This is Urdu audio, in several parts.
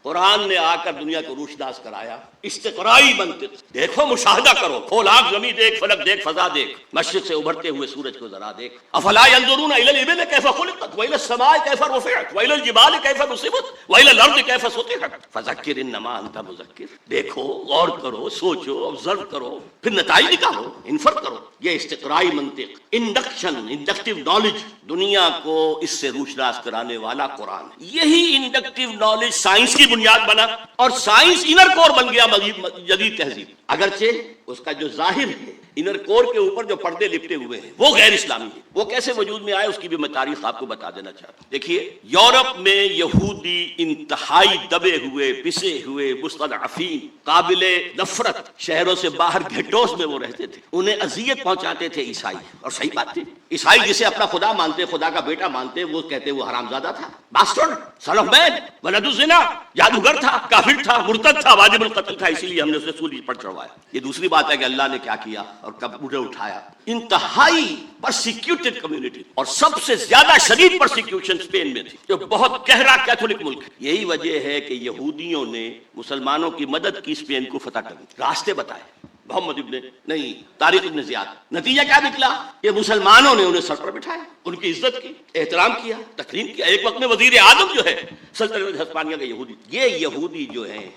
قرآن نے آ کر دنیا کو روشناس کرایا، استقرائی منطق، دیکھو مشاہدہ کرو، کھول آنکھ زمین دیکھ، فلک دیکھ، فضا دیکھ، مشرق سے ابھرتے ہوئے سورج کو ذرا دیکھ، افلا ينظرون الى الابل كيف خلقت والى السماء كيف رفعت والى الجبال كيف نصبت والى الارض كيف سطحت فذكر انما انت مذکر، دیکھو، غور کرو، سوچو، آبزرو کرو، پھر نتائج نکالو، انفر کرو۔ یہ استقرائی منطق، انڈکٹیو نالج، دنیا کو اس سے روشناس کرانے والا قرآن۔ یہی انڈکٹیو نالج سائنس کی بنیاد بنا، اور سائنس انر کور بن گیا جدید تہذیب، اگرچہ اس کا جو ظاہر ہے انر کور کے اوپر جو پردے لپٹے ہوئے ہیں وہ غیر اسلامی ہے۔ وہ کیسے وجود میں آئے اس کی بھی میں تاریخ آپ کو بتا دینا چاہتا ہوں۔ دیکھیے، یورپ میں یہودی انتہائی دبے ہوئے، پسے ہوئے، مستضعفین، قابل نفرت، شہروں سے باہر گھٹوس میں وہ رہتے تھے، انہیں اذیت پہنچاتے تھے عیسائی، اور صحیح بات تھی۔ عیسائی جسے اپنا خدا مانتے، خدا کا بیٹا مانتے، وہ کہتے وہ حرامزادہ تھا، باسٹرڈ، سن آف مین، ولد الزنا، جادوگر تھا، کافر تھا، مرتد تھا، واجب القتل تھا، اسی لیے ہم نے اسے سولی پر چڑھوایا۔ یہ دوسری بات ہے کہ اللہ نے کیا کیا اور کب انہیں اٹھایا۔ انتہائی پرسیکیوٹڈ کمیونٹی، اور سب سے زیادہ شدید پرسیکیوشن اسپین میں تھی، جو بہت گہرا کیتھولک ملک ہے۔ یہی وجہ ہے کہ یہودیوں نے مسلمانوں کی مدد کی، اسپین کو فتح کرنے، راستے بتائے، محمد طارق ابن زیاد۔ نتیجہ کیا نکلا؟ کہ مسلمانوں نے انہیں سر پر بٹھایا، ان کی عزت کی، احترام کیا، تکریم کیا۔ ایک وقت میں وزیر اعظم جو ہے سلطنت ہسپانیہ کا یہودی، یہ یہودی جو ہیں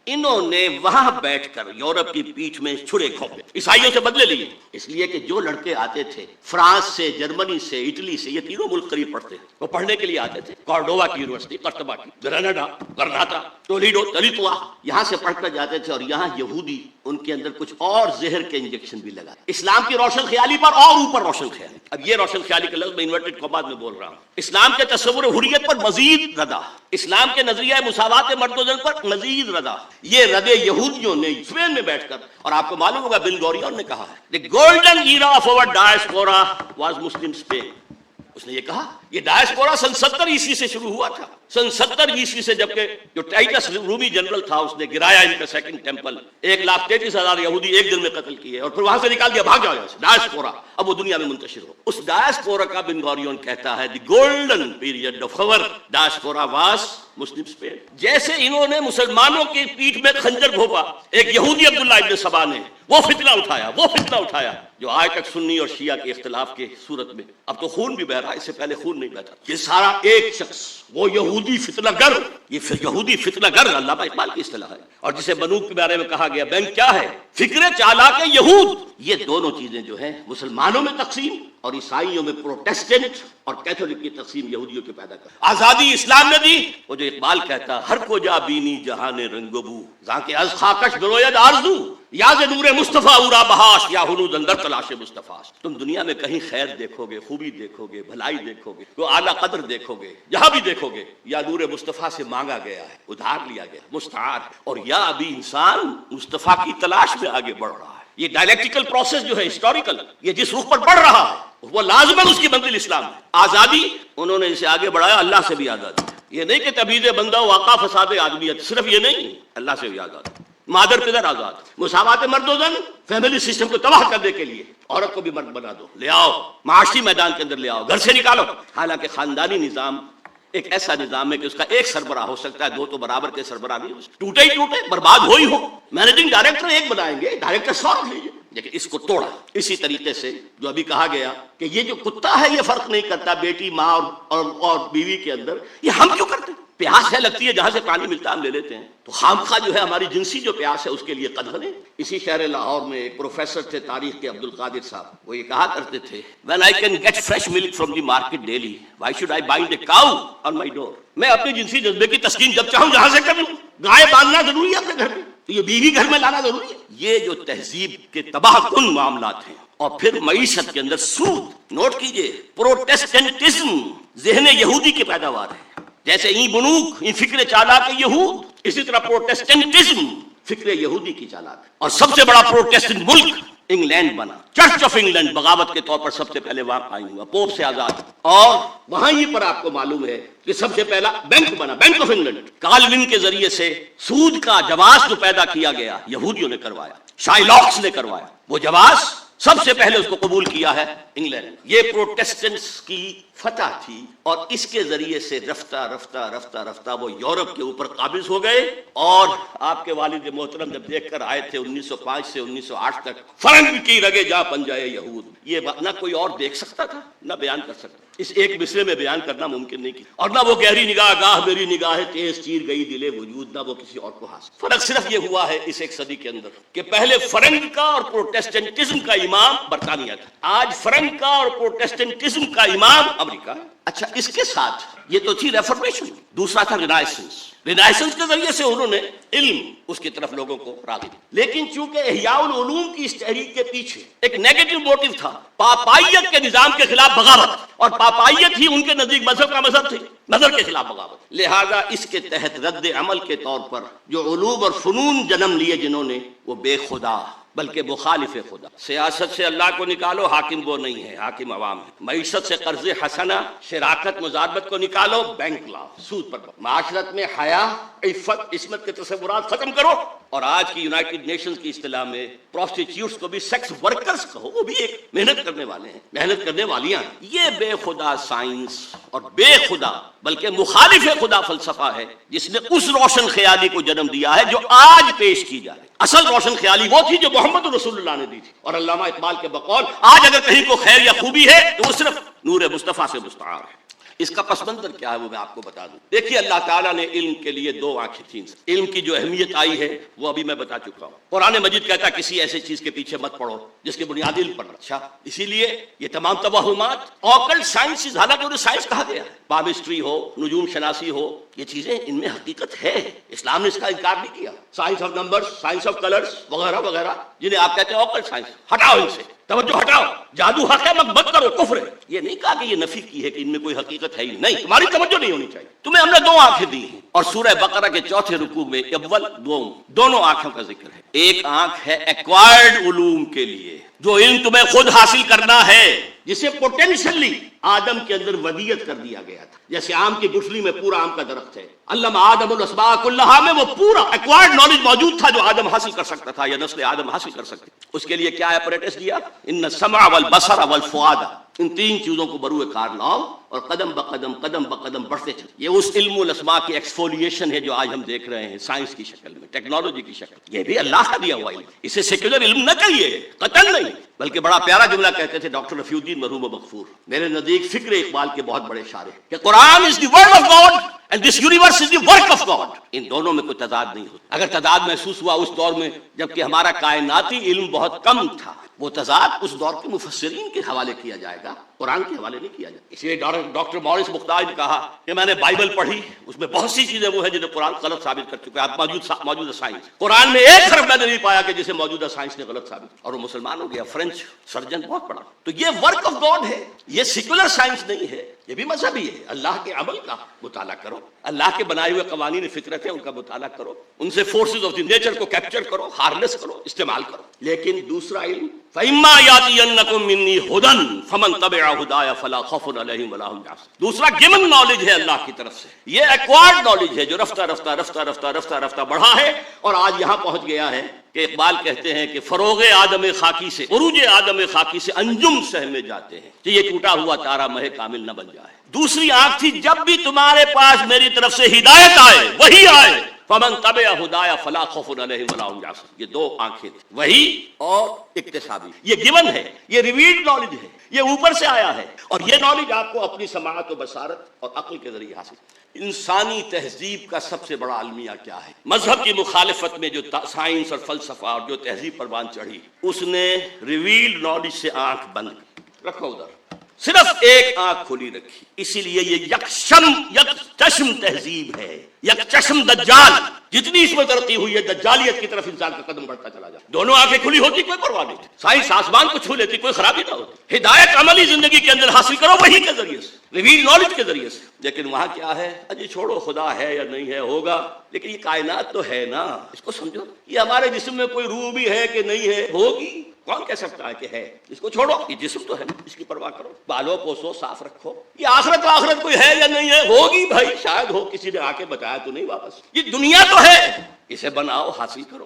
انہوں نے وہاں بیٹھ کر یورپ کی پیٹھ میں چھڑے گھونپے، عیسائیوں سے بدلے لیے، اس لیے کہ جو لڑکے آتے تھے فرانس سے، جرمنی سے، اٹلی سے، یہ تینوں ملک قریب پڑتے ہیں، وہ پڑھنے کے لیے آتے تھے، کارڈووا کی یونیورسٹی، قرطبہ کی، گرناڈا، گرناطہ، تولیڈو، تلیتوا، یہاں سے پڑھ کر جاتے تھے، اور یہاں یہودی ان کے اندر کچھ اور زہر کے انجیکشن بھی لگا، اسلام کی روشن خیالی پر اور اوپر روشن خیالی۔ اب یہ روشن خیالی کا لفظ میں انورٹڈ کاماز میں بول رہا ہوں۔ اسلام کے تصور حریت پر مزید ردا، اسلام کے نظریہ مساوات مرد و زن پر مزید ردا، یہ ردے یہودیوں نے اسپین میں بیٹھ کر، اور آپ کو معلوم ہوگا بن گورین نے کہا ہے the golden era of our diaspora was Muslim Spain۔ اس نے یہ کہا، یہ ڈائسپورا سن 70 عیسوی سے شروع ہوا تھا، سن 70 عیسوی سے، جبکہ جو ٹائٹس رومی جنرل تھا اس نے گرایا ان کا سیکنڈ ٹیمپل، 1,33,000 یہودی ایک دن میں قتل کیے، اور پھر وہاں سے نکال دیا، بھاگ جاؤ سے ڈائسپورا، اب وہ دنیا میں منتشر ہو۔ اس ڈائسپورا کا بن گورین کہتا ہے the golden period of our diaspora was Muslim Spain. جیسے انہوں نے مسلمانوں کی پیٹھ میں خنجر گھونپا، ایک یہودی عبداللہ ابن سبا نے وہ فتنہ اٹھایا جو آج تک سنی اور شیعہ کے اختلاف کے صورت میں، اب تو خون بھی بہ رہا ہے، اس سے پہلے خون نہیں بہتا، یہ سارا ایک شخص، وہ یہودی فتنہ گر، یہ یہودی فتنہ گر علامہ اقبال کی اصطلاح ہے، اور جسے بنوک کے بارے میں کہا گیا بینک کیا ہے؟ فکر چالاک یہود۔ یہ دونوں چیزیں جو ہیں مسلمانوں میں تقسیم اور عیسائیوں میں پروٹیسٹنٹ اور کیتھولک کی تقسیم یہودیوں کے پیدا کر۔ آزادی اسلام نے دی، وہ جو اقبال کہتا ہر کو جا بینی جہان رنگ و بو، زاں کے از خاکش بروید آرزو، یا ز نور مصطفیٰ اورا بہاش، یا ہنود اندر تلاش مصطفیٰ۔ تم دنیا میں کہیں خیر دیکھو گے، خوبی دیکھو گے، بھلائی دیکھو گے، تو اعلیٰ قدر دیکھو گے، جہاں بھی دیکھو گے یا نور مصطفیٰ سے مانگا گیا ہے، ادھار لیا گیا، مستعار، اور یا ابھی انسان مصطفیٰ کی تلاش میں آگے بڑھ رہا ہے۔ یہ ڈائلیکٹیکل پروسیس جو ہے ہسٹوریکل، یہ جس رخ پر بڑھ رہا ہے وہ لازماً اس کی منزل اسلام ہے۔ آزادی انہوں نے اسے آگے بڑھایا، اللہ سے بھی آزادی، یہ نہیں کہ تبعید بندہ واقع فساد آدمیت، صرف یہ نہیں، اللہ سے بھی آزاد، مادر پدر آزاد، مساوات مرد و زن، فیملی سسٹم کو تباہ کرنے کے لیے عورت کو بھی مرد بنا دو، لے آؤ معاشی میدان کے اندر، لے آؤ، گھر سے نکالو۔ حالانکہ خاندانی نظام ایک ایسا نظام ہے کہ اس کا ایک سربراہ ہو سکتا ہے، دو تو برابر کے سربراہ نہیں ہو سکتے، ٹوٹے ہی ٹوٹے، برباد ہو ہی ہو، مینیجنگ ڈائریکٹر ایک بنائیں گے، ڈائریکٹر 100 رکھ لیجیے، لیکن اس کو توڑا۔ اسی طریقے سے جو ابھی کہا گیا کہ یہ جو کتا ہے یہ فرق نہیں کرتا بیٹی، ماں اور بیوی کے اندر، یہ ہم کیوں کرتے ہیں؟ پیاس ہے لگتی ہے، جہاں سے پانی ملتا ہے ہم لے لیتے ہیں، تو خامخواہ جو ہے ہماری جنسی جو پیاس ہے اس کے لیے قدغن ہے۔ اسی شہر لاہور میں ایک پروفیسر تھے تاریخ کے، عبد القادر صاحب، وہ یہ کہا کرتے تھے when I can get fresh milk from the market daily why should I bind a cow on my door۔ میں اپنی جنسی جذبے کی تسکین جب چاہوں جہاں سے کر لوں، گائے باندھنا ضروری ہے اپنے گھر میں، تو یہ بیوی گھر میں لانا ضروری ہے۔ یہ جو تہذیب کے تباہ کن معاملات ہیں، اور پھر معیشت کے اندر سود، نوٹ کیجئے پروٹیسٹنٹزم ذہن یہودی کی پیداوار ہے، جیسے این بنوک، این فکر چالاک یہود، اسی طرح پروٹیسٹنٹزم فکر یہودی کی چالاک، اور سب سے بڑا پروٹیسٹنٹ ملک انگلینڈ بنا، چرچ آف انگلینڈ بغاوت کے طور پر سب سے پہلے وہاں قائم ہوا، پوپ سے آزاد، اور وہاں ہی پر آپ کو معلوم ہے کہ سب سے پہلا بینک بنا، بینک آف انگلینڈ، کالون کے ذریعے سے سود کا جواز جو پیدا کیا گیا یہودیوں نے کروایا، شائلاکس نے کروایا، وہ جواز سب سے پہلے اس کو قبول کیا ہے انگلینڈ۔ یہ پروٹیسٹنٹس کی فتح تھی اور اس کے ذریعے سے رفتہ رفتہ رفتہ رفتہ وہ یورپ کے اوپر قابض ہو گئے. اور آپ کے والد محترم جب دیکھ کر آئے تھے 1905 سے 1908 تک فرنگ کی رگے جا پنجائے یہود، یہ نہ کوئی اور دیکھ سکتا تھا نہ بیان کر سکتا. اس ایک مصرے میں بیان کرنا ممکن نہیں کی. اور نہ وہ گہری نگاہ گاہ میری نگاہ تیز چیر گئی دلے وجود، نہ وہ کسی اور کو حاصل. فرق صرف یہ ہوا ہے اس ایک صدی کے اندر کہ پہلے فرنگ کا اور پروٹیسٹنٹزم کا امام برطانیہ تھا، آج فرنگ کا اور پروٹیسٹنٹزم کا امام امریکہ ہے. اچھا، اس کے ساتھ یہ تو تھی ریفارمیشن، دوسرا تھا رینائسنس. رینائسنس کے ذریعے سے انہوں نے علم اس کی طرف لوگوں کو راغب. لیکن چونکہ احیاء العلوم کی اس تحریک کے پیچھے ایک نیگیٹو موٹیو تھا، پاپائیت کے نظام کے خلاف بغاوت، اور پاپائیت ہی ان کے نزدیک مذہب کا مذہب تھی، نظر کے خلاف بغاوت. لہذا اس کے تحت رد عمل کے طور پر جو علوم اور فنون جنم لیے جنہوں نے، وہ بے خدا بلکہ مخالف خدا. سیاست سے اللہ کو نکالو، حاکم وہ نہیں ہے، حاکم عوام ہے. معیشت سے قرض حسنہ، شراکت مزاربت کو نکالو، بینک لاؤ، سود پر. معاشرت میں حیا، عفت، عصمت کے تصورات ختم کرو. اور آج کی یونائٹڈ نیشنز کی اصطلاح میں پروسٹیٹیوٹس کو بھی سیکس ورکرز کہو، وہ بھی ایک محنت کرنے والے ہیں، محنت کرنے والیاں ہیں. یہ بے خدا سائنس اور بے خدا بلکہ مخالف خدا فلسفہ ہے جس نے اس روشن خیالی کو جنم دیا ہے جو آج پیش کی جا رہی. اصل روشن خیالی وہ تھی جو محمد رسول اللہ نے دی تھی. اور علامہ اقبال کے بقول آج اگر کہیں کو خیر یا خوبی ہے تو وہ صرف نور مصطفیٰ سے مستعار ہے. اس کا پس منظر کیا ہے وہ میں آپ کو بتا دوں. دیکھیے، اللہ تعالیٰ نے علم کے لیے دو آنکھیں تھیں. علم کی جو اہمیت آئی ہے وہ ابھی میں بتا چکا ہوں. قرآن مجید کہتا ہے کسی ایسے چیز کے پیچھے مت پڑو جس کے بنیاد علم پر. اچھا، اسی لیے یہ تمام توہمات آکلٹ سائنسز، حالانکہ انہیں سائنس کہا گیا ہے، پامسٹری ہو، نجوم شناسی ہو، یہ چیزیں ان میں حقیقت ہے. اسلام نے اس کا انکار نہیں کیا. Science of numbers, science of colours وغیرہ وغیرہ جنہیں آپ کہتے ہیں آکلٹ سائنس، ہٹاؤ ان سے، توجہ ہٹاؤ. جادو حق ہے مت کرو، کفر ہے. یہ نہیں کہا کہ یہ نفی کی ہے کہ ان میں کوئی حقیقت ہے ہی نہیں. تمہاری توجہ نہیں ہونی چاہیے. تمہیں ہم نے دو آنکھیں دی ہیں اور سورہ بقرہ کے چوتھے رکوع میں اول دوم دونوں آنکھوں کا ذکر ہے. ایک آنکھ ہے ایکوائرڈ علوم کے لیے، جو علم تمہیں خود حاصل کرنا ہے، جسے پوٹینشلی آدم کے اندر ودیت کر دیا گیا تھا. جیسے آم کی گٹھلی میں پورا آم کا درخت ہے، علم آدم الاسماء کلھا میں وہ پورا ایکوائرڈ نالج موجود تھا جو آدم حاصل کر سکتا تھا یا نسل آدم حاصل کر سکتی. اس کے لیے کیا اپریٹس دیا؟ ان السمع والبصر والفؤاد، ان تین چیزوں کو بروئے کار لاؤ اور قدم بقدم بڑھتے چلے. یہ اس علم الاسماء کی ایکسفولیشن ہے جو آج ہم دیکھ رہے ہیں سائنس کی شکل میں، ٹیکنالوجی کی شکل. یہ بھی اللہ کا دیا ہوا علم. اسے سیکولر علم نہ کہیے، قطعاً نہیں، بلکہ بڑا پیارا جملہ کہتے تھے ڈاکٹر رفیع الدین مرحوم و مغفور، میرے نزدیک فکر اقبال کے بہت بڑے شاعر ہیں، کہ Quran is the word of God and this universe is the work of God. ان دونوں میں کوئی تضاد نہیں ہوتا. اگر تضاد محسوس ہوا اس دور میں جبکہ ہمارا کائناتی علم بہت کم تھا، وہ تضاد اس دور کے مفسرین کے حوالے کیا جائے گا، قرآن کے حوالے نہیں کیا جائے. اس لیے ڈاکٹر مورس مختار نے کہا کہ میں نے بائبل پڑھی، اس میں بہت سی چیزیں وہ ہیں جنہیں قرآن غلط ثابت کر چکا ہے. موجودہ سائنس، قرآن میں ایک حرف میں نے نہیں پایا کہ جسے موجودہ سائنس نے غلط ثابت. اور وہ مسلمان ہو گیا، فرینچ سرجن بہت بڑا. تو یہ ورک آف گاڈ ہے، یہ سیکولر سائنس نہیں ہے، یہ بھی مذہبی ہے. اللہ کے عمل کا مطالعہ کرو، اللہ کے بنائے ہوئے قوانین فطرت ہیں ان کا مطالعہ کرو، ان سے فورسز آف دی نیچر کو کیپچر کرو، ہارنس کرو، استعمال کرو. لیکن دوسرا علم فَإِمَّا يَأْتِيَنَّكُم مِّنِّي هُدًى فَمَن تَبِعَ هُدَايَ فَلَا خَوْفٌ عَلَيْهِمْ وَلَا هُمْ يَحْزَنُونَ. دوسرا گیون نالج ہے اللہ کی طرف سے. یہ ایکوائرڈ نالج ہے جو رفتہ رفتہ رفتہ رفتہ رفتہ رفتہ بڑھا ہے اور آج یہاں پہنچ گیا ہے کہ اقبال کہتے ہیں کہ فروغ آدم خاکی سے، عروج آدم خاکی سے انجم سہمے جاتے ہیں کہ یہ ٹوٹا ہوا تارا مہ کامل نہ بن جائے. دوسری آنکھ تھی، جب بھی تمہارے پاس میری طرف سے ہدایت آئے، وہی آئے، فمن تبع ہدایا فلا خوف علیہم ولا هم يحزنون. یہ دو آنکھیں تھیں، وہی اور اکتسابی. یہ گیون ہے، یہ ریویلڈ نالج ہے، یہ اوپر سے آیا ہے. اور یہ نالج آپ کو اپنی سماعت و بصارت اور عقل کے ذریعے حاصل. انسانی تہذیب کا سب سے بڑا المیہ کیا ہے؟ مذہب کی مخالفت میں جو سائنس اور فلسفہ اور جو تہذیب پروان چڑھی، اس نے ریویلڈ نالج سے آنکھ بند کی. رکھو ادھر، صرف ایک آنکھ کھلی رکھی. اسی لیے یہ یکچشم تہذیب ہے، یکچشم دجال. جتنی اس میں ترقی ہوئی ہے دجالیت کی طرف انسان کا قدم بڑھتا چلا جاتا. دونوں آنکھیں کھلی ہوتی کوئی پرواہ نہیں تھی، سائنس آسمان کو چھو لیتی کوئی خرابی نہ ہوتی. ہدایت عملی زندگی کے اندر حاصل کرو وہی کے ذریعے سے، ریویل نالج کے ذریعے سے. لیکن وہاں کیا ہے؟ اجی چھوڑو، خدا ہے یا نہیں ہے، ہوگا، لیکن یہ کائنات تو ہے نا، اس کو سمجھو. یہ ہمارے جسم میں کوئی روح بھی ہے کہ نہیں ہے، ہوگی، کون کہہ سکتا ہے کہ ہے؟ اس کو چھوڑو، یہ جسم تو ہے، اس کی پرواہ کرو، بالو پوسو، صاف رکھو. یہ آخرت کوئی ہے یا نہیں ہے، ہوگی بھائی، شاید ہو، کسی نے آ کے بتایا تو نہیں واپس. یہ دنیا تو ہے، اسے بناؤ، حاصل کرو.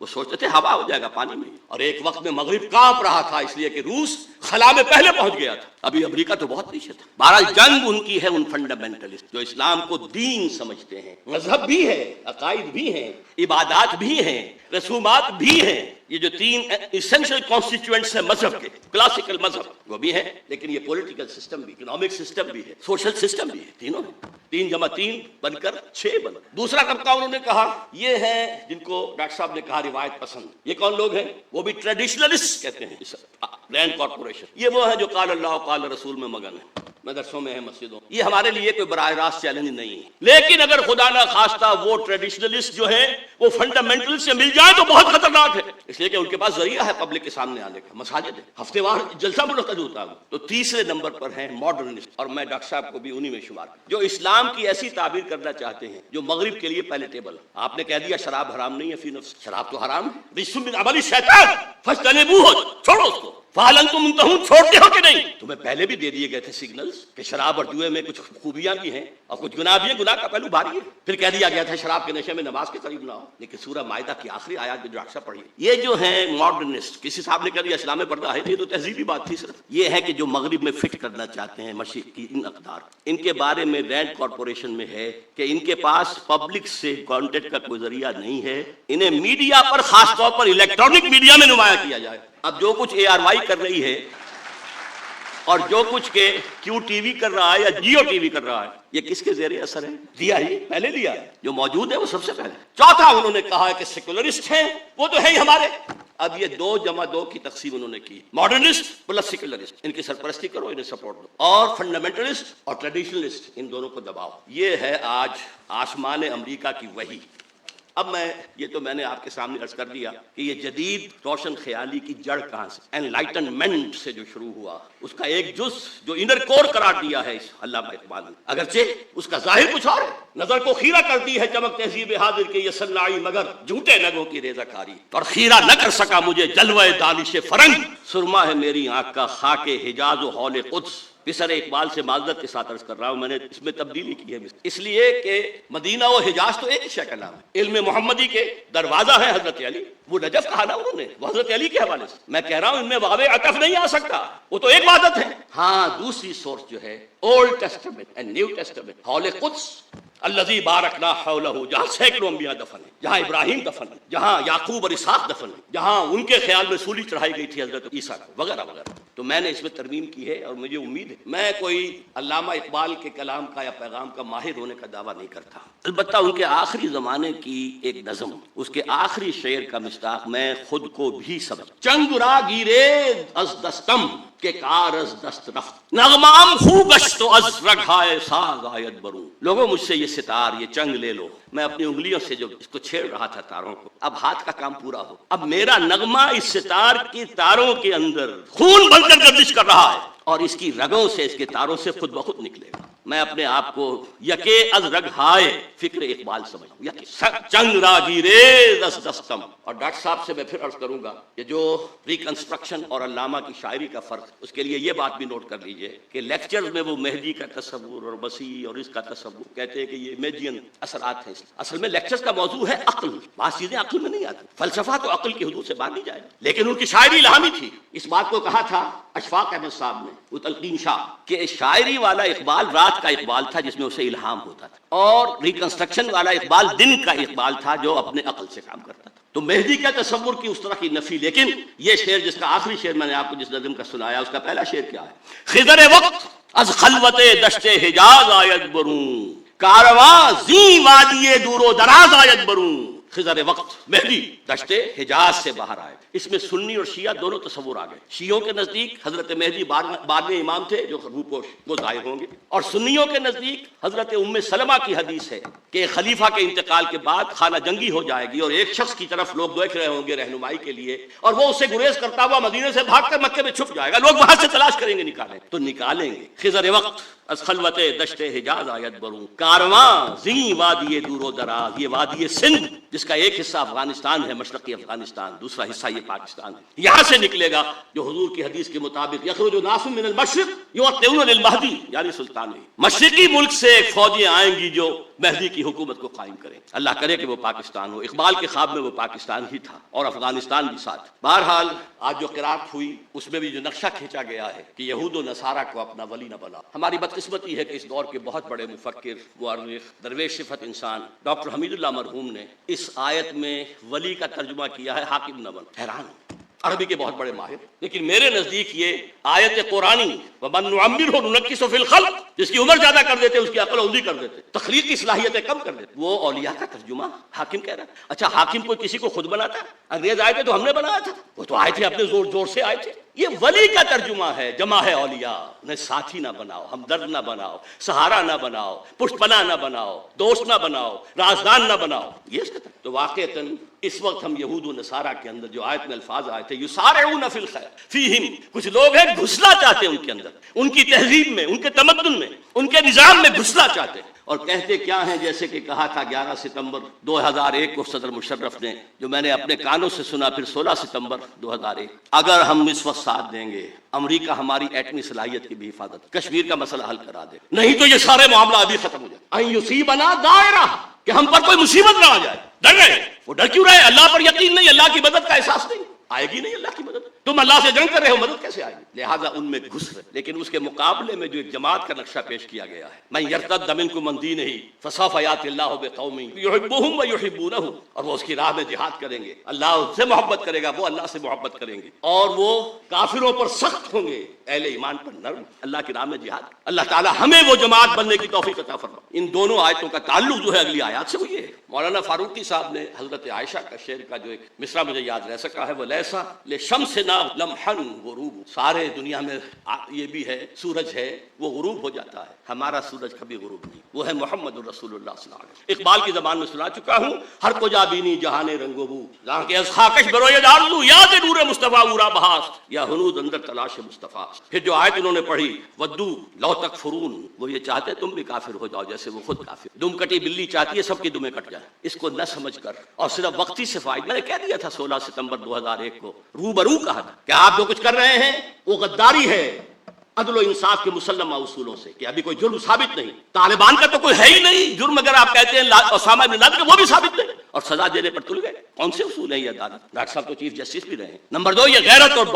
وہ سوچتے تھے ہوا ہو جائے گا پانی میں، اور ایک وقت میں مغرب کانپ رہا تھا اس لیے کہ روس خلا میں پہلے پہنچ گیا تھا، ابھی امریکہ تو بہت پیچھے تھا۔ بہرحال جنگ ان کی ہے ان فنڈامنٹلسٹ جو اسلام کو دین سمجھتے ہیں، مذہب بھی ہے، عقائد بھی ہیں، عبادات بھی ہیں، رسومات بھی ہیں، یہ جو تین ایسنشل کانسٹیٹوئنٹس ہیں مذہب کے، کلاسیکل مذہب وہ بھی ہے، لیکن یہ پولیٹیکل سسٹم بھی، اکنامک سسٹم بھی ہے، سوشل سسٹم بھی ہے، تینوں ہیں، 3 × 3 بن کر 6 بن۔ دوسرا طبقہ انہوں نے کہا یہ ہے جن کو ڈاکٹر صاحب نے کہا روایت پسند، یہ کون لوگ ہیں؟ وہ بھی ٹریڈیشنلسٹ کہتے ہیں اس لینڈ کارپوریشن، یہ وہ ہیں جو قال اللہ قال رسول میں مگن ہے، مدرسوں میں ہے، مسجدوں، یہ ہمارے لیے کوئی براہ راست چیلنج نہیں ہے، لیکن اگر خدا نہ خواستہ وہ ٹریڈیشنلسٹ جو ہے وہ فنڈامنٹل سے مل جائے تو بہت خطرناک ہے، اس لیے کہ ان کے پاس ذریعہ ہے پبلک کے سامنے آنے کا، مساجد ہے، ہفتے وار جلسہ منعقد ہوتا ہے۔ تو تیسرے نمبر پر ہیں ماڈرنسٹ، اور میں ڈاکٹر صاحب کو بھی انہی میں شمار جو اسلام کی ایسی تعبیر کرنا چاہتے ہیں جو مغرب کے لیے پیلیٹیبل۔ آپ نے کہہ دیا شراب حرام نہیں ہے فی نفس، شراب تو حرام ہے، رجس من عمل الشیطان فاجتنبوہ، چھوڑو اس کو، فہل انتم منتہون، چھوڑتے ہو کہ نہیں؟ تمہیں پہلے بھی دے دیے گئے تھے سگنلز کہ شراب اور جوئے میں کچھ خوبیاں بھی ہیں اور کچھ گناہ بھی ہیں، گناہ کا پہلو بھاری ہے، پھر کہہ دیا گیا تھا شراب کے نشے میں نماز کے قریب نہ ہو، لیکن سورہ مائدہ کی آخری آیات میں جو اکثر پڑھی، یہ جو ہیں ماڈرنسٹ، کسی صاحب نے کہہ دیا اسلام میں پردہ ہے، یہ تو تہذیبی بات تھی صرف، یہ ہے کہ جو مغرب میں فٹ کرنا چاہتے ہیں مشرق کی ان اقدار، ان کے بارے میں رینڈ کارپوریشن میں ہے کہ ان کے پاس پبلک سے کانٹیکٹ کا کوئی ذریعہ نہیں ہے، انہیں میڈیا پر، خاص طور پر الیکٹرانک میڈیا میں نمایاں کیا جائے۔ اب جو کچھ ARY کر رہی ہے اور جو کچھ کے کیو ٹی وی کر رہا ہے یا جیو ٹی وی کر رہا ہے، یہ کس کے زیر اثر ہے؟ دیا ہی پہلے دیا ہے، جو موجود ہے وہ سب سے پہلے۔ چوتھا انہوں نے کہا ہے کہ سیکولرسٹ ہیں، وہ تو ہے ہی ہمارے، اب یہ 2 × 2 کی تقسیم انہوں نے کی، ماڈرنسٹ پلس سیکولرسٹ، ان کی سرپرستی کرو، انہیں سپورٹ دو، اور فنڈامنٹلسٹ اور ٹریڈیشنلسٹ ان دونوں کو دباؤ۔ یہ ہے آج آسمان امریکہ کی وحی۔ اب یہ تو میں نے آپ کے سامنے عرض کر دیا کہ یہ جدید روشن خیالی کی جڑ کہاں سے، انلائٹنمنٹ سے جو شروع ہوا، اس کا ایک جز جو انر کور قرار دیا ہے اس علامہ اقبال نے، اگرچہ اس کا ظاہر کچھ اور ہے، نظر کو خیرہ کرتی ہے چمک تہذیب حاضر کے یہ صناعی مگر جھوٹے نگوں کی ریزہ کاری، اور خیرہ نہ کر سکا مجھے جلوہ دانش فرنگ، سرما ہے میری آنکھ کا خاک حجاز و حول قدس۔ پسر اقبال سے معذرت کے ساتھ عرض کر رہا ہوں، میں نے اس میں تبدیلی کی ہے اس لیے کہ مدینہ و حجاز تو ایک ہی شے کا نام ہے، علم محمدی کے دروازہ ہے حضرت علی، وہ نجف کہا نا انہوں نے، وہ حضرت علی کے حوالے سے، میں کہہ رہا ہوں ان میں واو عطف نہیں آ سکتا، وہ تو ایک وحدت ہے۔ ہاں دوسری سورس جو ہے old testament and new testament, حول قدس الذی بارکنا حولہ، جہاں سینکڑوں انبیاء دفن ہیں، جہاں ابراہیم دفن ہیں، جہاں یعقوب اور اسحاق دفن ہیں، جہاں ان کے خیال میں سولی چڑھائی گئی تھی حضرت عیسیٰ کو، وغیرہ وغیرہ۔ تو میں نے اس میں ترمیم کی ہے، اور مجھے امید ہے میں کوئی علامہ اقبال کے کلام کا یا پیغام کا ماہر ہونے کا دعویٰ نہیں کرتا، البتہ ان کے آخری زمانے کی ایک نظم، اس کے آخری شعر کا مصداق میں خود کو بھی سمجھ، چنگ را گیرے از دستم کہ کار از دست رفت، نغمام خو گشت و از رگھائے ساز آید برون۔ لوگوں مجھ سے یہ ستار، یہ چنگ لے لو، میں اپنی انگلیوں سے جو اس کو چھیڑ رہا تھا تاروں کو، اب ہاتھ کا کام پورا ہو، اب میرا نغمہ اس ستار کی تاروں کے اندر خون بن کر گردش کر رہا ہے، اور اس کی رگوں سے، اس کے تاروں سے خود بخود نکلے گا۔ میں اپنے آپ کو یکے از رگھائے فکر اقبال سمجھوں، یکے چنگ را گیرے از دستم۔ اور ڈاکٹر صاحب سے میں پھر عرض کروں گا کہ جو ریکنسٹرکشن اور علامہ کی شاعری کا فرق، اس کے لیے یہ بات بھی نوٹ کر لیجئے کہ لیکچرز میں وہ مہدی کا تصور اور مسیح اور اس کا تصور کہتے ہیں کہ یہ امیجین اثرات ہیں، اصل میں لیکچرز کا موضوع ہے عقل، بعض چیزیں عقل میں نہیں آتی، فلسفہ تو عقل کی حدود سے باہر نہیں جائے، لیکن ان کی شاعری الہامی تھی۔ اس بات کو کہا تھا اشفاق احمد صاحب نے، وہ تلقین شاہ، کہ شاعری والا اقبال رات کا اقبال تھا جس میں اسے الہام ہوتا تھا، اور ریکنسٹرکشن والا اقبال دن کا اقبال تھا جو اپنے عقل سے کام کرتا تھا۔ تو مہدی کا تصور کی اس طرح کی نفی، لیکن یہ شعر جس کا آخری شعر میں نے آپ کو جس نظم کا سنایا، اس کا پہلا شعر کیا ہے؟ خضر وقت از خلوت دشت حجاز آید برون، کارواں زی وادی دور و دراز آید برون۔ خضر وقت مہدی دشت حجاز سے باہر آئے، اس میں سنی اور شیعہ دونوں تصور آ گئے۔ شیعوں کے نزدیک حضرت مہدی 12ویں امام تھے جو روپوش وہ ظاہر ہوں گے، اور سنیوں کے نزدیک حضرت ام سلمہ کی حدیث ہے کہ خلیفہ کے انتقال کے بعد خانہ جنگی ہو جائے گی، اور ایک شخص کی طرف لوگ دیکھ رہے ہوں گے رہنمائی کے لیے، اور وہ اسے گریز کرتا ہوا مدینے سے بھاگ کر مکے میں چھپ جائے گا، لوگ وہاں سے تلاش کریں گے، نکالیں تو نکالیں گے۔ خضر وقت از خلوت دشت حجاز آید برون، کارواں زی وادی دور و دراز، یہ وادی سندھ جس کا ایک حصہ افغانستان ہے، مشرقی افغانستان، دوسرا حصہ یہ پاکستان ہے، یہاں سے نکلے گا جو حضور کی حدیث کے مطابق یخرج ناس من المشرق یوطئون للمہدی، یعنی سلطان، مشرقی ملک سے ایک فوجیں آئیں گی جو مہدی کی حکومت کو قائم کریں. اللہ کرے کہ وہ پاکستان ہو. اقبال کے خواب میں وہ پاکستان ہی تھا اور افغانستان بھی ساتھ. بہرحال آج جو قرات ہوئی اس میں بھی جو نقشہ کھینچا گیا ہے کہ یہود و نصارہ کو اپنا ولی نہ بنا. ہماری بدقسمتی ہے کہ اس دور کے بہت بڑے مفکر، مورخ، درویش صفت انسان ڈاکٹر حمید اللہ مرحوم نے اس آیت میں ولی کا ترجمہ کیا ہے حاکم نہ بن. حیران عربی کے بہت بڑے ماہر، لیکن میرے نزدیک یہ آیت قرآنی وَمَن نُعَمِّرْهُ نُنَكِّسُ فِي الْخَلْقِ، جس کی عمر زیادہ کر دیتے اس کی عقل اوندی کر دیتے، تخلیقی صلاحیتیں کم کر دیتے، وہ اولیاء کا ترجمہ حاکم کہہ رہا ہے. اچھا حاکم کوئی کسی کو خود بناتا ہے؟ انگریز آئے تھے تو ہم نے بنایا تھا؟ وہ تو آئے تھے اپنے زور زور سے آئے تھے. یہ ولی کا ترجمہ ہے، جمع ہے اولیاء. انہیں ساتھی نہ بناؤ، ہمدرد نہ بناؤ، سہارا نہ بناؤ، پشت پناہ نہ بناؤ، دوست نہ بناؤ، رازدان نہ بناؤ. یہ اس کا تو واقعتاً اس وقت ہم یہود و نصارہ کے اندر جو آیت میں الفاظ آئے تھے یسارعون فی الخیر فیہم، کچھ لوگ ہیں گھسنا چاہتے ہیں ان کے اندر، ان کی تہذیب میں، ان کے تمدن میں، ان کے نظام میں گھسنا چاہتے ہیں. اور کہتے کیا ہیں؟ جیسے کہ کہا تھا 11 ستمبر 2001 کو صدر مشرف نے، جو میں نے اپنے کانوں سے سنا پھر 16 ستمبر 2001، اگر ہم اس وقت ساتھ دیں گے امریکہ ہماری ایٹمی صلاحیت کی بھی حفاظت، کشمیر کا مسئلہ حل کرا دے، نہیں تو یہ سارے معاملہ ابھی ختم ہو جائے. ان یصیبنا دائرہ، کہ ہم پر کوئی مصیبت نہ آ جائے. ڈر گئے. وہ ڈر کیوں رہے؟ اللہ پر یقین نہیں، اللہ کی مدد کا احساس نہیں. آئے گی نہیں اللہ کی مدد. تم اللہ سے جنگ کر رہے ہو، مدد کیسے آئے گی؟ لہٰذا ان میں گھس رہے. لیکن اس کے مقابلے میں جو ایک جماعت کا نقشہ پیش کیا گیا ہے، من یرتد منکم عن دینہ فسوف یأتی اللہ بقوم یحبهم ویحبونہ، اور وہ اس کی راہ میں جہاد کریں گے، اللہ ان سے محبت کرے گا، وہ اللہ سے محبت کریں گے، اور وہ کافروں پر سخت ہوں گے، اہل ایمان پر نرم. اللہ کی راہ میں جہاد. اللہ تعالی ہمیں وہ جماعت بننے کی توفیق عطا فرمائے. ان دونوں آیتوں کا تعلق جو ہے اگلی آیات سے وہ یہ ہے. مولانا فاروقی صاحب نے حضرت عائشہ کا شعر کا جو ایک مصرع مجھے یاد رہ سکا ہے، وہ لیسا لشمسنا لمحن غروب، سارے دنیا میں یہ بھی ہے سورج ہے وہ غروب ہو جاتا ہے، ہمارا سورج کبھی غروب نہیں، وہ ہے محمد الرسول اللہ صلی اللہ علیہ وسلم. اقبال کی زبان میں سنا چکا ہوں، ہر کو جا بینی جہان رنگ و بو، جہاں کے از خاکش بروئے دارزو یاد نور مصطفیٰ اورا بہاس، یا ہنود اندر تلاش مصطفیٰ. پھر جو آیت انہوں نے پڑھی ودو لو تکفرون، وہ یہ چاہتے تم بھی کافر ہو جاؤ جیسے وہ خود کافر. دم کٹی بلی چاہتی ہے سب کی دمیں کٹ جائیں. اس کو نہ سمجھ کر اور صرف وقتی سے فائدہ، میں نے کہہ دیا تھا 16 ستمبر 2001 کو، روبرو کہا تھا کہ آپ جو کچھ کر رہے ہیں وہ غداری ہے عدل و انصاف کے مسلمہ اصولوں سے، کہ ابھی کوئی جرم ثابت نہیں. طالبان کا تو کوئی ہے ہی نہیں جرم، اگر آپ کہتے ہیں اسامہ بن لادن کا، وہ بھی ثابت نہیں، اور سزا دینے پر تل گئے. کون سے اصول ہیں یہ عدالت؟ ڈاکٹر صاحب تو چیف جسٹس بھی رہے ہیں. نمبر 2 یہ غیرت اور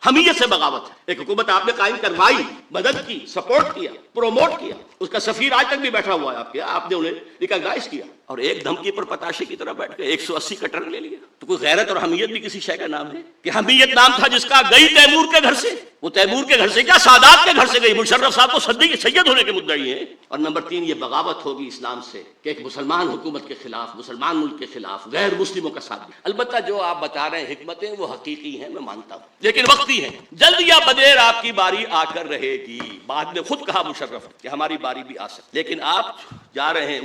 حمیت سے بغاوت ہے. ایک حکومت آپ نے قائم کروائی، مدد کی، سپورٹ کیا، پروموٹ کیا، اس کا سفیر آج تک بھی بیٹھا ہوا ہے آپ کے، آپ نے انہیں ریکگنائز کیا، اور ایک دھمکی پر پتاشے کی طرح بیٹھ گئے 180 کا ٹرن لے لیا. تو کوئی غیرت اور حمیت بھی کسی شے کا نام ہے؟ کہ حمیت نام تھا جس کا گئی تیمور کے گھر سے، وہ تیمور کے گھر سے کیا سادات کے گھر سے گئی. مشرف صاحب تو صدی کے سید ہونے کے مدعی ہیں. اور نمبر 3 یہ بغاوت ہوگی اسلام سے، کہ ایک مسلمان حکومت کے خلاف، مسلمان ملک کے خلاف غیر مسلموں کا ساتھ. البتہ جو آپ بتا رہے ہیں حکمتیں وہ حقیقی ہیں، میں مانتا ہوں، لیکن وقتی ہیں. جلد یا بدیر آپ کی باری آ کر رہے گی. بعد میں خود کہا مشرف کہ ہماری باری بھی آ سکتی، لیکن آپ جا رہے ہیں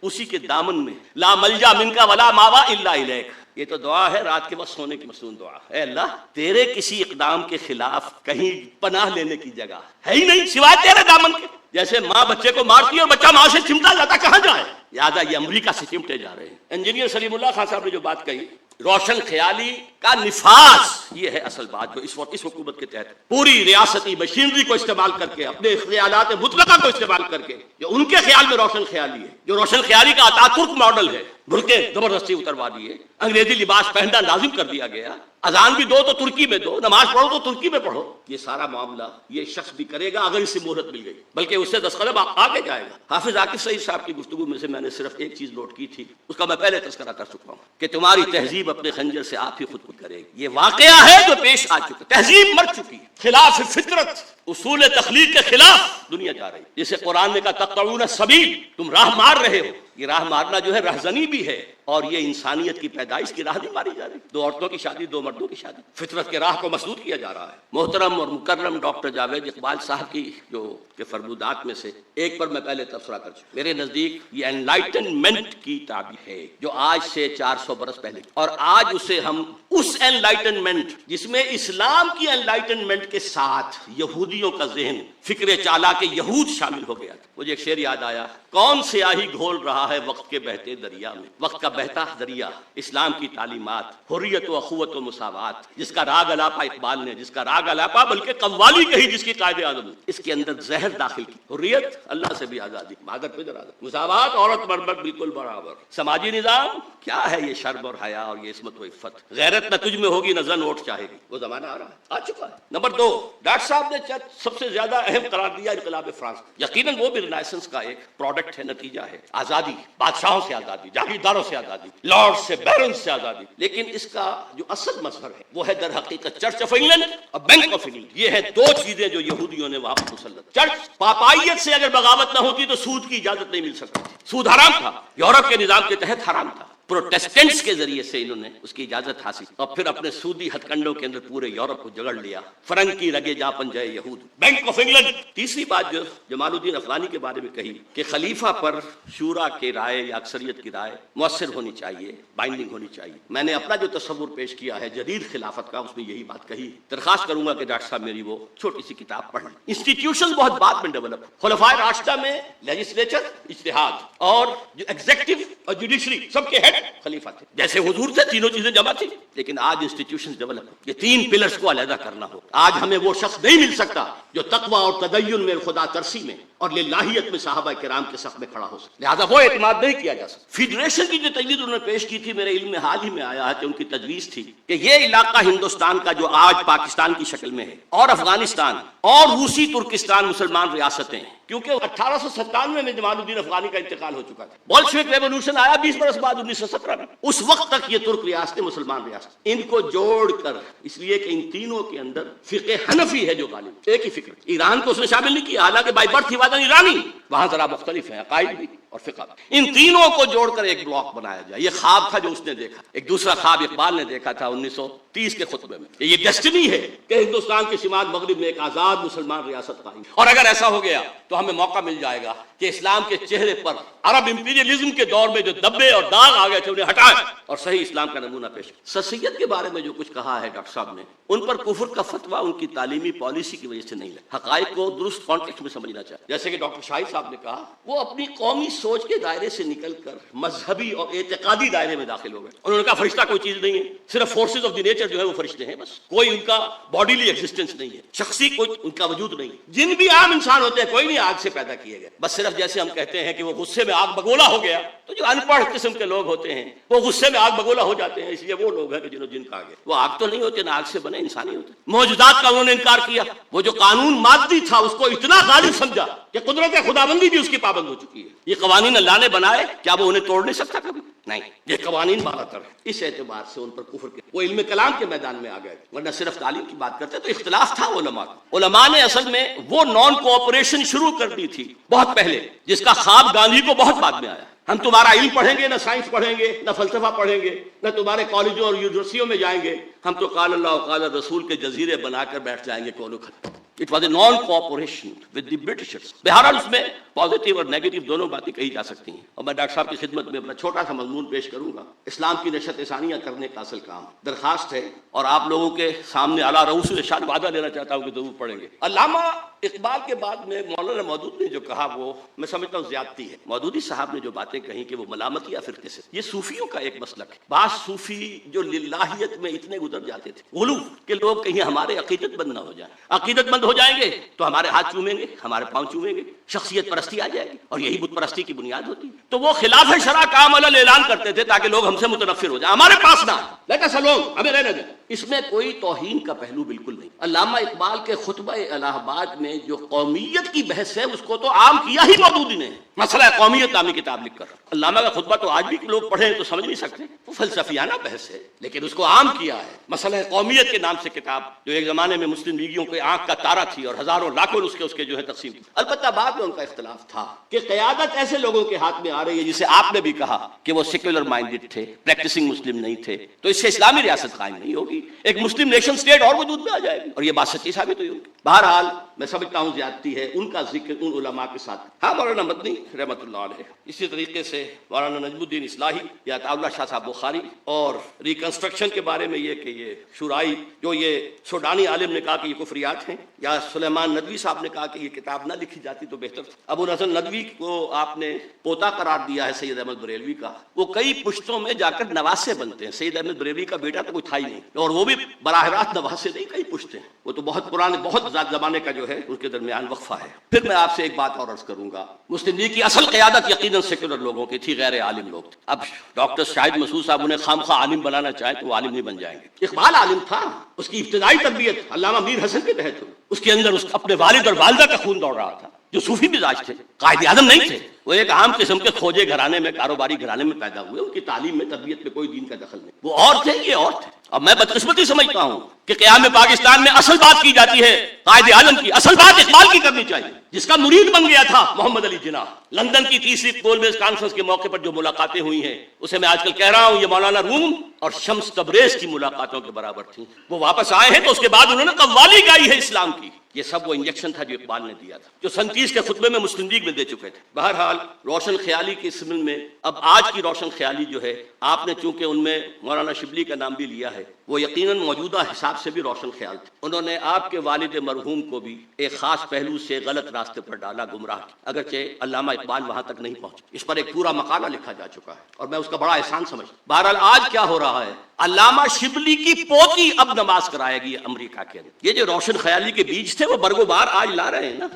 اسی کے دامن میں. لا ملجا منکا ولا ماوا الا الیک. یہ تو دعا ہے رات کے وقت سونے کی مصنون دعا. اے اللہ تیرے کسی اقدام کے خلاف کہیں پناہ لینے کی جگہ ہے ہی نہیں سوائے تیرے دامن کے. جیسے ماں بچے کو مارتی ہے اور بچہ ماں سے چمٹا جاتا، کہاں جائے؟ یاد یہ امریکہ سے چمٹے جا رہے ہیں. انجینئر سلیم اللہ خان صاحب نے جو بات کہی، روشن خیالی کا نفاذ، یہ ہے اصل بات جو اس وقت اس حکومت کے تحت پوری ریاستی مشینری کو استعمال کر کے، اپنے خیالات مطلقہ کو استعمال کر کے، جو ان کے خیال میں روشن خیالی ہے، جو روشن خیالی کا آتاترک ماڈل ہے، برقعے زبردستی اتروا دیے، انگریزی لباس پہننا لازم کر دیا گیا، اذان بھی دو تو ترکی میں دو، نماز پڑھو تو ترکی میں پڑھو. یہ سارا معاملہ یہ شخص بھی کرے گا اگر اسے مہلت مل گئی، بلکہ اس سے دستخط آگے جائے گا. حافظ عاقب سعید صاحب کی گفتگو میں سے میں نے صرف ایک چیز نوٹ کی تھی، اس کا میں پہلے تذکرہ کر چکا ہوں، کہ تمہاری تہذیب اپنے خنجر سے آپ ہی خود کرے گی. یہ واقعہ ہے جو پیش آ چکا. تہذیب مر چکی ہے، خلاف فطرت، اصول تخلیق کے خلاف دنیا جا رہی. جسے قرآن نے کہا تقطعون السبیل، تم راہ مار رہے ہو. یہ راہ مارنا جو ہے رہزنی بھی ہے، اور یہ انسانیت کی پیدائش کی راہ نہیں ماری جا رہی. 2 عورتوں کی شادی، 2 مردوں کی شادی، فطرت کے راہ کو مسدود کیا جا رہا ہے. محترم اور مکرم ڈاکٹر جاوید اقبال صاحب کی جو کہ فرمودات میں سے ایک پر میں پہلے تبصرہ کر چکا. میرے نزدیک یہ انلائٹنمنٹ کی تعبیر ہے جو آج سے 400 برس پہلے، اور آج اسے ہم اس انلائٹنمنٹ جس میں اسلام کی انلائٹنمنٹ کے ساتھ یہودی یہودیوں کا ذہن فکر چالاک یہود شامل ہو گیا تھا۔ مجھے ایک شعر یاد آیا، کون سیاہی گھول رہا ہے وقت کے بہتے دریا میں، وقت کا بہتا دریا اسلام کی تعلیمات، حریت و اخوت و مساوات، جس کا راگ الاپا اقبال نے، جس کا راگ الاپا بلکہ قوالی کہی جس کی قائد اعظم نے، اس کے اندر زہر داخل کی۔ حریت اللہ سے بھی آزادی، مادر پدر آزادی، مساوات عورت مرد بالکل برابر، سماجی نظام کیا ہے یہ شرم اور حیا اور یہ عصمت و عفت، غیرت نہ تجھ میں ہوگی نہ زن ووٹ چاہے گی، وہ زمانہ آ رہا ہے، آ چکا ہے۔ نمبر 2، ڈاکٹر صاحب نے سب سے زیادہ اہم قرار دیا انقلاب فرانس، یقیناً وہ بھی رینیسنس کا ایک پروڈکٹ ہے، نتیجہ ہے، آزادی، بادشاہوں سے آزادی، جاگیرداروں سے آزادی، لارڈ سے، بیرن سے آزادی، لیکن اس کا جو اصل مظہر ہے وہ ہے در حقیقت چرچ آف انگلینڈ اور بینک آف انگلینڈ۔ یہ ہے دو چیزیں جو یہودیوں نے وہاں پر مسلط۔ چرچ پاپائیت سے اگر بغاوت نہ ہوتی تو سود کی اجازت نہیں مل سکتی تھی، سود حرام تھا، یورپ کے نظام کے تحت حرام تھا، پروٹیسٹنٹس کے ذریعے سے انہوں نے اس کی اجازت حاصل اور پھر اپنے سودی ہتھ کنڈوں کے اندر پورے یورپ کو جگڑ لیا، فرنگ کی رگے جا پنجائے یہود، بینک آف انگلینڈ۔ تیسری بات جو جمال الدین افغانی کے بارے میں کہی کہ خلیفہ پر شورا کی رائے یا اکثریت کی رائے مؤثر ہونی چاہیے، بائنڈنگ ہونی چاہیے۔ میں نے اپنا جو تصور پیش کیا ہے جدید خلافت کا، اس میں یہی بات کہی۔ درخواست کروں گا کہ ڈاکٹر صاحب میری وہ چھوٹی سی کتاب پڑھ لیں۔ انسٹیٹیوشن بہت بعد میں ڈیولپ، خلفائے راشدہ میں لیجسلیچر اجتہاد اور جو ایگزیکٹو اور جوڈیشری سب کے ہیڈ خلیفہ تھے، جیسے حضور تھے، تینوں چیزیں جمع تھی۔ لیکن آج انسٹیٹیوشنز ڈیولپ، یہ تین پلرز کو علیحدہ کرنا ہو۔ آج ہمیں وہ شخص نہیں مل سکتا جو تقوی اور تدین میں، خدا ترسی میں اور للہیت میں صحابہ کرام کے صف میں کھڑا ہو سکے، لہذا وہ اعتماد نہیں کیا جا سکتا۔ فیڈریشن کی جو تجویز انہوں نے پیش کی تھی، میرے علم میں حال ہی میں آیا ہے کہ ان کی تجویز تھی کہ یہ علاقہ ہندوستان کا جو آج پاکستان کی شکل میں ہے اور افغانستان اور روسی ترکستان مسلمان ریاستیں ہیں، کیونکہ 1897 میں جمال الدین افغانی کا انتقال ہو چکا تھا، بولشوک ریولوشن آیا 20 برس بعد 1917 میں، اس وقت تک یہ ترک ریاستیں مسلمان ریاست، ان کو جوڑ کر، اس لیے کہ ان تینوں کے اندر فقہ حنفی ہے جو غالب، ایک ہی فکر۔ ایران کو اس نے شامل نہیں کیا، حالانکہ بائی برتھ ہی وادن ایرانی، وہاں ذرا مختلف ہیں عقائد بھی اور فقہ۔ ان تینوں کو جوڑ کر ایک بلاک بنایا جائے، یہ خواب تھا جو اس نے دیکھا۔ ایک دوسرا خواب اقبال نے دیکھا تھا 1930 کے خطبے میں، کہ یہ ڈیسٹنی ہے کہ ہندوستان کے شمال مغرب میں ایک آزاد مسلمان ریاست قائم، اور اگر ایسا ہو گیا تو ہمیں موقع مل جائے گا کہ اسلام کے چہرے پر عرب امپیریلزم کے دور میں جو دبے اور داغ آ گئے تھے انہیں ہٹائے اور صحیح اسلام کا نمونہ پیش۔ سسیت کے بارے میں جو کچھ کہا ہے ڈاکٹر صاحب نے، ان پر کفر کا فتویٰ ان کی تعلیمی پالیسی کی وجہ سے نہیں لگا، حقائق کو درست کانٹیکسٹ میں سمجھنا چاہیے۔ جیسے کہ ڈاکٹر شاہد صاحب نے کہا، وہ اپنی قومی سوچ کے دائرے سے نکل کر مذہبی اور اعتقادی دائرے میں داخل ہو گئے۔ انہوں نے کہا فرشتہ کوئی چیز نہیں ہے، صرف فورسز آف دی نیچر جو ہے وہ فرشتے ہیں، بس کوئی ان کا باڈیلی ایگزسٹنس نہیں ہے، شخصی کوئی ان کا وجود نہیں ہے۔ جن بھی عام انسان ہوتے ہیں کوئی نہیں آگ سے پیدا کیے گئے، بس صرف جیسے ہم کہتے ہیں کہ وہ غصے میں آگ بگولا ہو گیا، تو جو ان پڑھ قسم کے لوگ ہوتے ہیں وہ غصے میں آگ بگولا ہو جاتے ہیں، اس لیے وہ لوگ ہیں کہ جنہوں جن کہا گیا، وہ آگ تو نہیں ہوتے، نہ آگ سے بنے، انسانی ہوتے۔ موجودات کا انہوں نے انکار کیا، وہ جو قانون مادی تھا اس کو اتنا غالب سمجھا کہ قدرت خداوندی بھی اس کی پابند ہو چکی ہے۔ یہ قوانین اللہ نے بنائے، کیا وہ انہیں توڑ نہیں سکتا کبھی؟ نہیں، یہ قوانین بالا تر ہے۔ اس اعتبار سے ان پر کفر کے وہ علم کلام کے میدان میں آ گئے، ورنہ صرف تعلیم کی بات کرتے تو اختلاف تھا علماء کا۔ علماء نے اصل میں وہ نان کوآپریشن شروع کر دی تھی بہت پہلے، جس کا خواب گاندھی کو بہت بعد میں آیا۔ ہم تمہارا علم پڑھیں گے، نہ سائنس پڑھیں گے، نہ فلسفہ پڑھیں گے، نہ تمہارے کالجوں اور یونیورسٹیوں میں جائیں گے، ہم تو قال اللہ و قال رسول کے جزیرے بنا کر بیٹھ جائیں گے کونوں کھل۔ It was a non-cooperation with the Britishers۔ بہرحال اس میں پازیٹیو اور نیگیٹو دونوں باتیں کہی جا سکتی ہیں، اور میں ڈاکٹر صاحب کی خدمت میں اپنا چھوٹا سا مضمون پیش کروں گا، اسلام کی نشت ثانیہ کرنے کا اصل کام۔ درخواست ہے اور آپ لوگوں کے سامنے اعلیٰ رؤوس الارشاد وعدہ لینا چاہتا ہوں کہ ضرور پڑھیں گے۔ علامہ اقبال کے بعد میں مولانا مودود نے جو کہا وہ میں سمجھتا ہوں زیادتی ہے۔ مودودی صاحب نے جو باتیں کہیں کہ وہ ملامت یا فرقے سے، یہ صوفیوں کا ایک مسلک ہے۔ بعض صوفی جو للہیت میں اتنے گزر جاتے تھے، غلو کہ لوگ کہیں ہمارے عقیدت مند نہ ہو جائیں، عقیدت مند ہو جائیں گے تو ہمارے ہاتھ چومیں گے، ہمارے پاؤں چومیں گے، شخصیت پرستی آ جائے گی، اور یہی بت پرستی کی بنیاد ہوتی ہے۔ تو وہ خلاف شرع کام علل اعلان کرتے تھے تاکہ لوگ ہم سے متنفر ہو جائیں، ہمارے پاس نہ، لیٹ اس الون، ہمیں رہنے دیں۔ اس میں کوئی توہین کا پہلو بالکل نہیں۔ علامہ اقبال کے خطبہ الہ آباد میں جو قومیت کی بحث ہے اس کو تو عام کیا ہی مودودی نے، مسئلہ قومیت نامی کتاب لکھ کر۔ علامہ کا خطبہ تو آج بھی لوگ پڑھیں تو سمجھ نہیں سکتے، وہ فلسفیانہ بحث ہے، لیکن اس کو عام کیا ہے۔ مسئلہ قومیت کے نام سے کتاب جو ایک زمانے میں مسلم لیگیوں کے آنکھ کا تارا تھی اور ہزاروں لاکھوں اس کے جو ہے تقسیم کی۔ البتہ بعد میں ان کا اختلاف تھا کہ قیادت ایسے لوگوں کے ہاتھ میں آ رہی ہے جسے آپ نے بھی کہا کہ وہ سیکولر مائنڈڈ تھے، پریکٹسنگ مسلم نہیں تھے، تو اس سے اسلامی ریاست قائم نہیں ہوگی، ایک مسلم نیشن سٹیٹ اور وجود میں آ جائے گی، اور یہ بات سچی ثابت ہوئی ہوگی۔ بہرحال میں سمجھتا ہوں زیادتی ہے، ان کا ذکر ان علماء کے ساتھ۔ ہاں مولانا مدنی رحمۃ اللہ علیہ، اسی طریقے سے مولانا نجم الدین اصلاحی یا عطاء اللہ شاہ صاحب بخاری، اور ریکنسٹرکشن کے بارے میں یہ کہ یہ شورائی جو یہ سوڈانی عالم نے کہا کہ یہ کفریات ہیں، یا سلیمان ندوی صاحب نے کہا کہ یہ کتاب نہ لکھی جاتی تو بہتر تھا۔ ابو الحسن ندوی کو آپ نے پوتا قرار دیا ہے سید احمد بریلوی کا، وہ کئی پشتوں میں جا کر نواسے بنتے ہیں۔ سید احمد بریلوی کا بیٹا تو کوئی تھا ہی نہیں، اور وہ بھی براہ راست نواسے نہیں، کئی پشتے ہیں، وہ تو بہت پرانے، بہت زمانے کا جو ہے ان کے درمیان وقفہ ہے۔ پھر میں آپ سے ایک بات اور عرض کروں گا، مسلم لیگ کی اصل قیادت یقیناً سیکولر لوگوں کی تھی، غیر عالم لوگ تھے۔ اب ڈاکٹر شاہد مسعود صاحب انہیں خام خواہ عالم بنانا چاہیں تو وہ عالم نہیں بن جائیں گے۔ اقبال عالم تھا، اس کی ابتدائی تربیت علامہ میر حسن کے تحت ہوئی، اس کے اندر اپنے والد اور والدہ کا خون دوڑ رہا تھا، جو صوفی مزاج تھے، قائد اعظم نہیں تھے، وہ ایک عام قسم کے کھوجے گھرانے میں، کاروباری گھرانے میں پیدا ہوئے، ان کی تعلیم میں تربیت میں کوئی دین کا دخل نہیں، وہ اور تھے، یہ اور تھے۔ اب میں بدقسمتی سمجھتا ہوں کہ قیام پاکستان میں اصل بات کی جاتی ہے قائد اعظم کی، اصل بات اقبال کی کرنی چاہیے، جس کا مرید بن گیا تھا محمد علی جناح۔ لندن کی تیسری گول میز کانفرنس کے موقع پر جو ملاقاتیں ہوئی ہیں، اسے میں آج کل کہہ رہا ہوں، یہ مولانا روم اور شمس تبریز کی ملاقاتوں کے برابر تھیں۔ وہ واپس آئے ہیں تو اس کے بعد انہوں نے قوالی گائی ہے اسلام کی۔ یہ سب وہ انجیکشن تھا جو اقبال نے دیا تھا، جو سن 30 کے خطبے میں مسلم لیگ میں دے چکے تھے۔ بہرحال روشن خیالی کی سمن میں اب آج کی روشن خیالی جو ہے، آپ نے چونکہ ان میں مولانا شبلی کا نام بھی لیا ہے، وہ یقیناً موجودہ حساب سے بھی روشن خیال تھے۔ انہوں نے آپ کے والد مرحوم کو بھی ایک خاص پہلو سے غلط راستے پر ڈالا، گمراہ کیا، اگرچہ علامہ اقبال وہاں تک نہیں پہنچے۔ اس پر ایک پورا مقالہ لکھا جا چکا ہے اور میں اس کا بڑا احسان سمجھتا ہوں۔ بہرحال آج کیا ہو رہا ہے، علامہ شبلی کی پوتی اب نماز کرائے گی امریکہ کے اندر۔ یہ جو روشن خیالی کے بیج تھے وہ برگو بار آج لا رہے ہیں نا،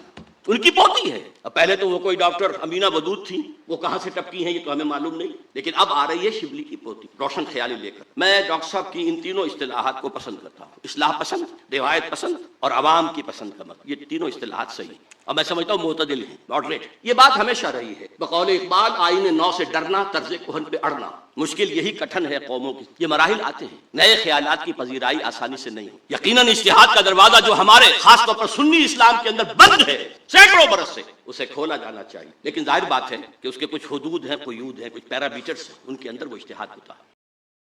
ان کی پوتی ہے۔ اب پہلے تو وہ کوئی ڈاکٹر امینا ودود تھی، وہ کہاں سے ٹپکی ہیں یہ تو ہمیں معلوم نہیں، لیکن اب آ رہی ہے شبلی کی پوتی روشن خیالی لے کر۔ میں ڈاکٹر صاحب کی ان تینوں اصطلاحات کو پسند کرتا ہوں، اصلاح پسند، روایت پسند اور عوام کی پسند کا مطلب، یہ تینوں اصطلاحات صحیح ہیں اور میں سمجھتا ہوں معتدل ہیں، ماڈریٹ۔ یہ بات ہمیشہ رہی ہے، بقول اقبال آئین نو سے ڈرنا، طرز کہن پہ اڑنا، مشکل یہی کٹھن ہے قوموں کی۔ یہ مراحل آتے ہیں، نئے خیالات کی پذیرائی آسانی سے نہیں ہو۔ یقیناً اجتہاد کا دروازہ جو ہمارے خاص طور پر سنی اسلام کے اندر بند ہے سینکڑوں برس سے، اسے کھولا جانا چاہیے، لیکن ظاہر بات ہے کہ اس کے کچھ حدود ہیں، قیود ہیں، کچھ پیرامیٹرز ہیں، ان کے اندر وہ اجتہاد ہوتا ہے۔